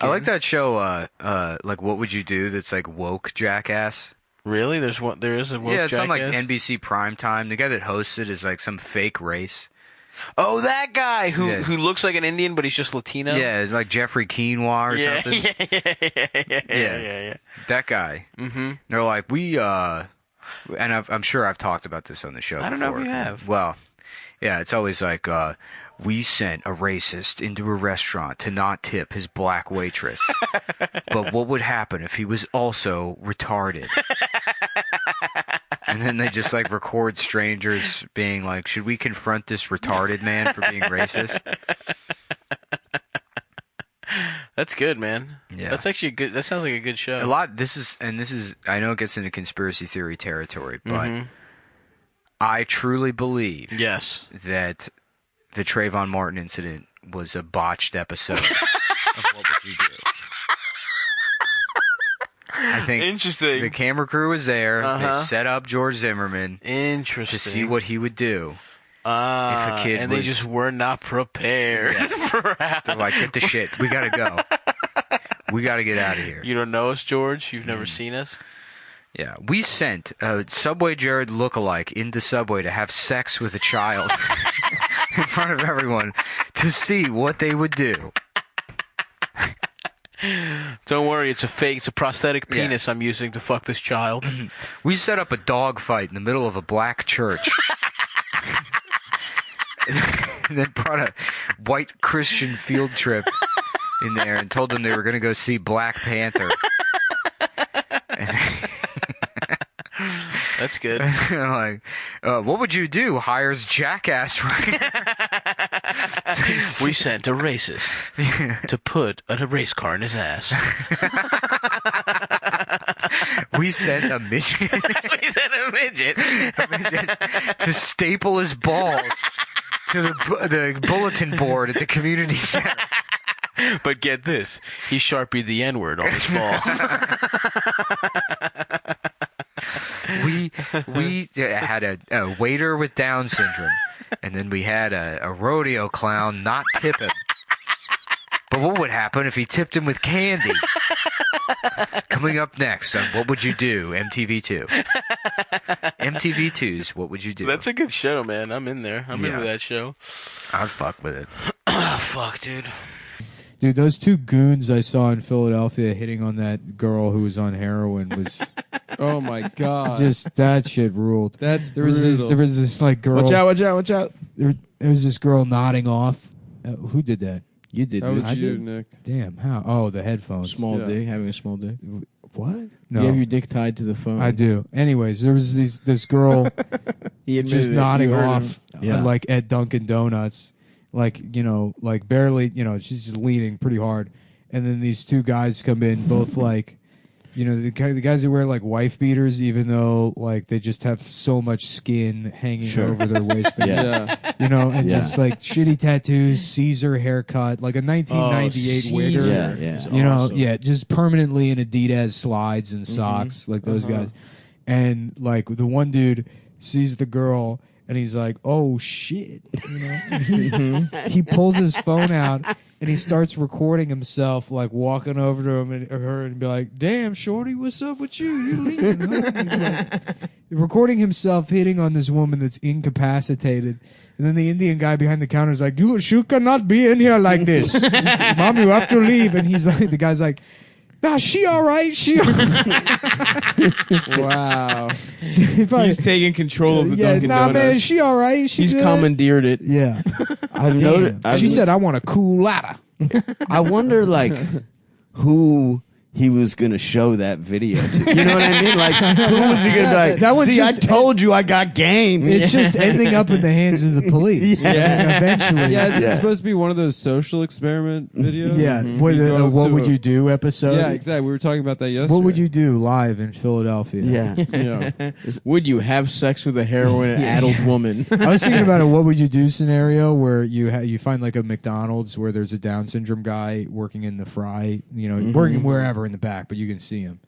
I like that show. Like What Would You Do? That's like woke jackass. Really? There is a woke Yeah, it's on like jackass? NBC Primetime. The guy that hosts it is like some fake race. Oh, that guy who Yeah. who looks like an Indian, but he's just Latino. Yeah, it's like Jeffrey Quinoa or yeah, something. yeah. That guy. Mm-hmm. They're like, and I'm sure I've talked about this on the show I don't know before. if you have. Well, yeah, it's always like, we sent a racist into a restaurant to not tip his black waitress. But what would happen if he was also retarded? And then they just like record strangers being like, should we confront this retarded man for being racist? That's good, man. Yeah. That's actually good. That sounds like a good show. This is, I know it gets into conspiracy theory territory, but Mhm. I truly believe Yes. that the Trayvon Martin incident was a botched episode of What Would You Do? I think Interesting. the camera crew was there. Uh-huh. They set up George Zimmerman Interesting. to see what he would do. if a kid and was, they just were not prepared. Yeah. They're like, get the shit. We gotta go. We gotta get out of here. You don't know us, George? You've never seen us? Yeah, we sent a Subway Jared lookalike into Subway to have sex with a child in front of everyone to see what they would do. Don't worry, it's a fake. It's a prosthetic Yeah. penis I'm using to fuck this child. We set up a dog fight in the middle of a black church. And then brought a white Christian field trip in there and told them they were going to go see Black Panther. That's good. I'm like, what would you do? Hires jackass right? We sent a racist to put a race car in his ass. We sent a midget, We sent a midget. to staple his balls to the bulletin board at the community center. But get this, he Sharpied the N-word on his balls. We had a waiter with Down syndrome, and then we had a rodeo clown not tip him. But what would happen if he tipped him with candy? Coming up next on What Would You Do? MTV2. MTV2's What Would You Do? That's a good show, man. I'm in there. I'm Yeah. into that show. I'd fuck with it. Oh, fuck, dude. Dude, those two goons I saw in Philadelphia hitting on that girl who was on heroin was Oh my god. just that shit ruled. That's There was this like girl. Watch out, watch out, watch out. There was this girl nodding off. Who did that? You did That was I you, did. Nick. Damn, how? Oh, the headphones. small Yeah. dick, having a small dick. What? No, You have your dick tied to the phone. I do. Anyways, there was this girl He admitted just it. nodding You heard off, him. Yeah. like at Dunkin' Donuts, like like barely, she's just leaning pretty hard, and then these two guys come in, both like, the guys that wear like wife beaters, even though like they just have so much skin hanging Sure. over their waistband, Yeah. and Yeah. just like shitty tattoos, Caesar haircut, like a 1998 waiter. Yeah, yeah. Just permanently in Adidas slides and socks, like those guys. And like the one dude sees the girl and he's like, "Oh shit!" He pulls his phone out and he starts recording himself, like walking over to him and her and be like, "Damn, shorty, what's up with you? You leaving?" Huh?" He's like, recording himself hitting on this woman that's incapacitated. And then the Indian guy behind the counter is like, "You cannot be in here like this. Mom, you have to leave." And he's like, the guy's like, "Nah, she all right. She all right." Wow. Probably- He's taking control of the Dunkin' nah, Donuts. man, she all right. She He's good. commandeered it. Yeah. I've Damn. noticed. She said, "I want a cool ladder." I wonder, like, who he was going to show that video to. You know what I mean? Like, who was he going to be like, That was see, just- I told you I got game. It's just ending up in the hands of the police. Yeah. And eventually. Yeah, it's Yeah. supposed to be one of those social experiment videos. Yeah. You What, go up what to would a- you do episode? Yeah, exactly. We were talking about that yesterday. What would you do live in Philadelphia? Yeah. Yeah. Would you have sex with a heroin-addled woman? I was thinking about a what would you do scenario where you find like a McDonald's where there's a Down syndrome guy working in the fry, working wherever in the back, but you can see him.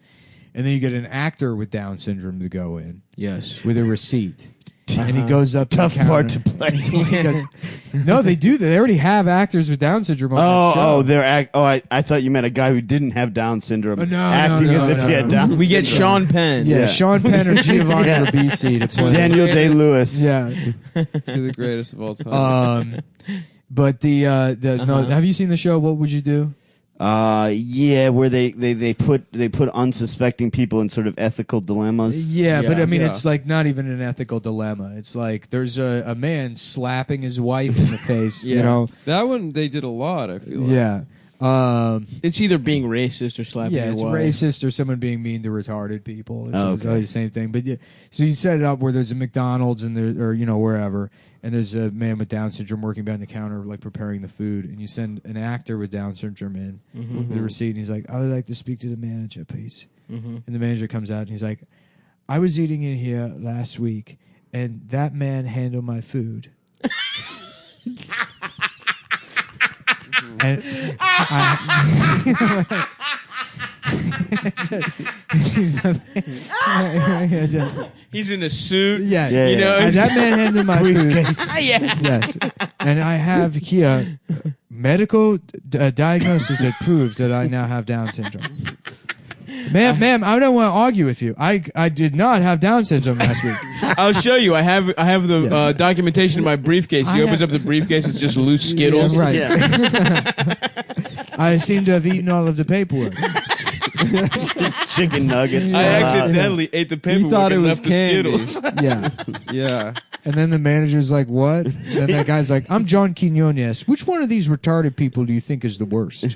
And then you get an actor with Down syndrome to go in Yes. with a receipt. and he goes up to Tough the part to counter. play. He goes, no, they do. They already have actors with Down syndrome on that show. I thought you meant a guy who didn't have Down syndrome No, acting no, as if no, he had no. Down We get syndrome. Sean Penn. Yeah, Yeah. Sean Penn or Giovanni Yeah. Ribisi to play. Daniel Day-Lewis. Yeah. Two of the greatest of all time. But no, have you seen the show? What would you do? Yeah, where they put unsuspecting people in sort of ethical dilemmas. Yeah, but Yeah. I mean, Yeah. it's like not even an ethical dilemma. It's like there's a man slapping his wife in the face. Yeah. You know. That one they did a lot, I feel like. Yeah. It's either being racist or slapping Yeah, your it's wife. racist or someone being mean to retarded people. It's Okay. always the same thing. But yeah, so you set it up where there's a McDonald's and there, or wherever, and there's a man with Down syndrome working behind the counter, like preparing the food, and you send an actor with Down syndrome in with the receipt, and he's like, "I would like to speak to the manager, please." And the manager comes out and he's like, "I was eating in here last week, and that man handled my food." And He's in a suit. yeah, Yeah, You know, and that man handled my food. Briefcase. Yes, and I have here medical diagnosis that proves that I now have Down syndrome. Ma'am, I don't want to argue with you. I did not have Down syndrome last week. I'll show you. I have the Yeah. Documentation in my briefcase. He opens up the briefcase. It's just loose Skittles. Yeah, right. Yeah. I seem to have eaten all of the paperwork. Chicken nuggets. I fell out. accidentally ate the paperwork thought it and was left the candy. Skittles. Yeah. Yeah. And then the manager's like, "What?" And that guy's like, "I'm John Quinones. Which one of these retarded people do you think is the worst?" Which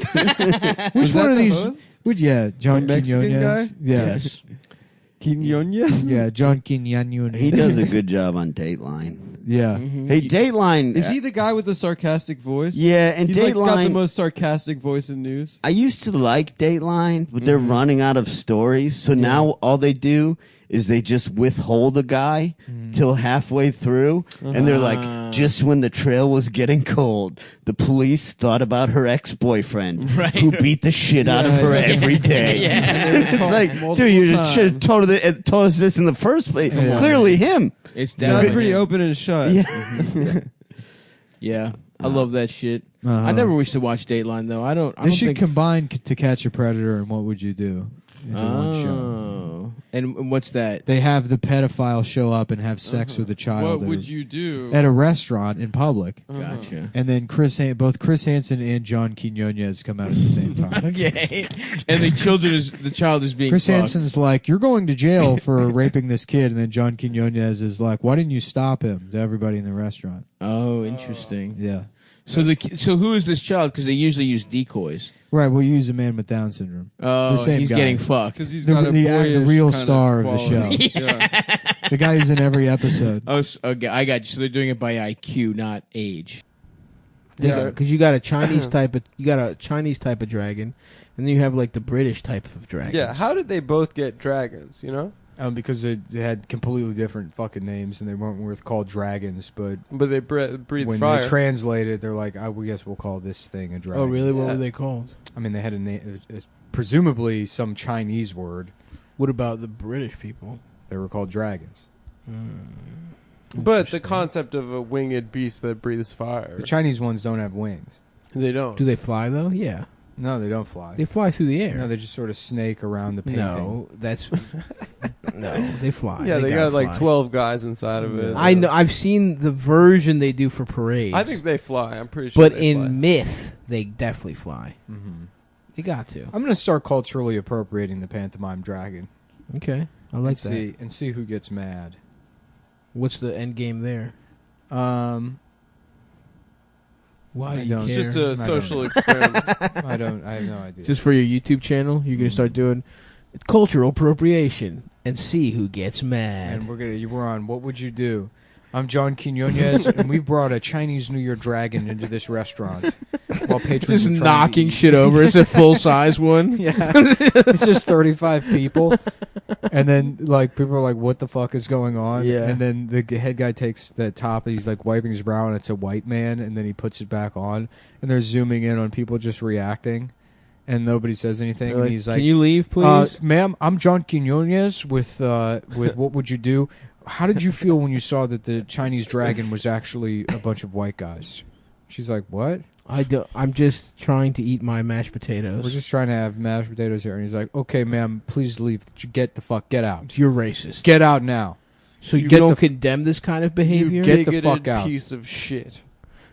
Was one that of the these? host? Yeah, John The Mexican Quinones. guy? Yeah. Yes. Quinones? Yeah, John Quinones. He does a good job on Dateline. Yeah. Hey, Dateline. Is he the guy with the sarcastic voice? Yeah, and He's like got the Dateline. most sarcastic voice in news. I used to like Dateline, but they're running out of stories. So now all they do is they just withhold a guy till halfway through, and they're like, just when the trail was getting cold, the police thought about her ex-boyfriend who beat the shit out of her every day. It's like, dude, you should have told us this in the first place. Yeah. Clearly him. It's Sounds definitely pretty open and shut. Yeah, I love that shit. Uh-huh. I never wish to watch Dateline though. I don't They should think. combine To Catch a Predator and What Would You Do into one show. Oh, and what's that? They have the pedophile show up and have sex with a child What would you do? at a restaurant in public, Gotcha. and then both Chris Hansen and John Quinones come out at the same time. Okay, and the child is being Chris fucked. Hansen's like, "You're going to jail for raping this kid," and then John Quinones is like, "Why didn't you stop him?" To everybody in the restaurant. Oh, interesting. Yeah, So who is this child? Because they usually use decoys. right. We'll use a man with Down syndrome. Oh, same he's guy. getting fucked. Because he's The- got a the boyish real kind star of the quality. show. Yeah. The guy who's in every episode. Oh, okay, I got you. So they're doing it by IQ, not age. Yeah. Because you got a Chinese type of dragon, and then you have like the British type of dragon. Yeah. How did they both get dragons? You know, Because they had completely different fucking names and they weren't worth called dragons, but but they breathe when fire. they translate it, they're like, I guess we'll call this thing a dragon. Oh, really? What Yeah. were they called? I mean, they had a name, presumably some Chinese word. What about the British people? They were called dragons. But the concept of a winged beast that breathes fire. The Chinese ones don't have wings. They don't. Do they fly though? Yeah, No, they don't fly. they fly through the air. No, they just sort of snake around the painting. No, that's no. They fly. Yeah, they gotta got like fly. 12 guys inside of it. I know. I've seen the version they do for parades. I think they fly. I'm pretty sure. but they in fly. myth, they definitely fly. Mm-hmm. They got to. I'm going to start culturally appropriating the pantomime dragon. Okay, I like that. And see who gets mad. What's the end game there? Why I do you don't- It's care? just I a don't social know. experiment. I have no idea. Just for your YouTube channel, you're gonna start doing cultural appropriation and see who gets mad. And we're on What Would You Do? I'm John Quinones, and we've brought a Chinese New Year dragon into this restaurant while patrons Just are trying to knocking eat. shit over. It's a full size one. Yeah, it's just 35 people, and then like people are like, "What the fuck is going on?" Yeah. And then the head guy takes the top, and he's like wiping his brow, and it's a white man, and then he puts it back on, and they're zooming in on people just reacting, and nobody says anything, and he's like, "Can you leave, please?" "Ma'am, I'm John Quinones with What Would You Do? how did you feel when you saw that the Chinese dragon was actually a bunch of white guys? She's like, what? I'm just trying to eat my mashed potatoes. We're just trying to have mashed potatoes here. And he's like, okay, ma'am, please leave. Get out. You're racist. Get out now. So you get don't the- condemn this kind of behavior? You Get the bigoted fuck out. piece of shit.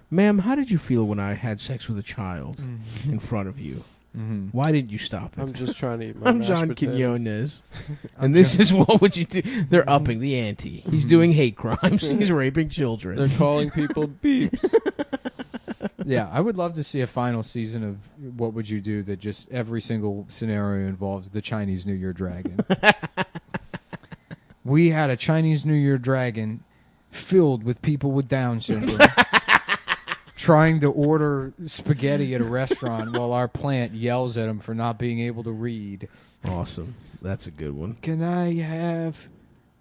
Ma'am, how did you feel when I had sex with a child Mm-hmm. in front of you? Mm-hmm. Why didn't you stop it? I'm just trying to eat my I'm mashed John potatoes. Quinones. And this is what would you do? They're upping the ante. He's doing hate crimes. He's raping children. They're calling people beeps. Yeah, I would love to see a final season of What Would You Do that just every single scenario involves the Chinese New Year dragon. We had a Chinese New Year dragon filled with people with Down syndrome trying to order spaghetti at a restaurant while our plant yells at him for not being able to read. Awesome. That's a good one. Can I have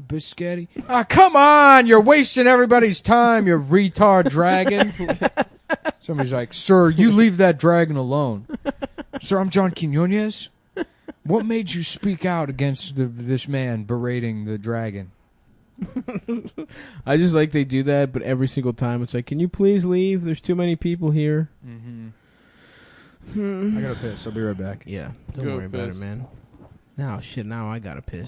biscotti? Ah, come on! You're wasting everybody's time, you retard dragon. Somebody's like, sir, you leave that dragon alone. Sir, I'm John Quinones. What made you speak out against this man berating the dragon? I just like they do that, but every single time it's like, can you please leave? There's too many people here. I gotta piss. I'll be right back. Yeah. Don't Go worry about piss. it, man. Now, shit, now I gotta piss.